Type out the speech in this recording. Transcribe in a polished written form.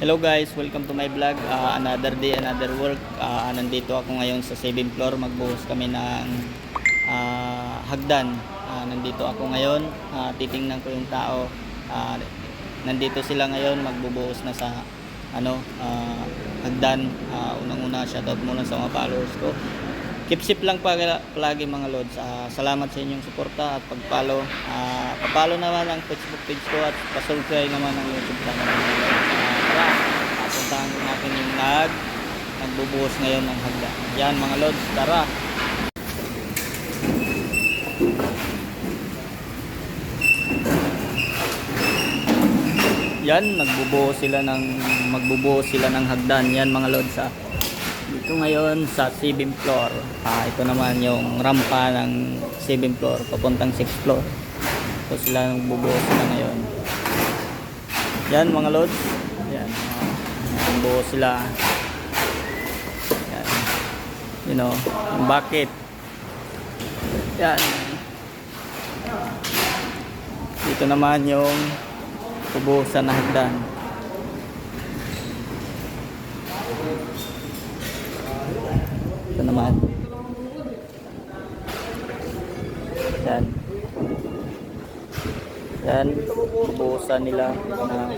Hello guys, welcome to my vlog. Another day, another work. Nandito ako ngayon sa 7th floor. Magbuhos kami ng hagdan. Nandito ako ngayon. Titingnan ko yung tao. Nandito sila ngayon. Magbubuhos na sa hagdan. Unang-una, shoutout muna sa mga followers ko. Keep safe lang palagi mga lods. Salamat sa inyong suporta at pag-follow. Pa-follow naman ang Facebook page ko at pa-subscribe naman ang YouTube channel. Tara, puntahan natin yung nagbubuhos ngayon ng hagdan. Yan mga lods, tara. Yan, magbubuhos sila ng hagdan. Yan mga lods. Dito ngayon sa 7th floor. Ito naman yung rampa ng 7th floor papuntang 6th floor. Ito sila nagbubuhos sila ngayon. Yan mga lods. Yan. Nagbubuhos sila. Yan. You know, yung bucket. Yan. Dito naman yung bubuhusan na hagdan. Ito naman. Yan. Yan. Bubuhusan nila na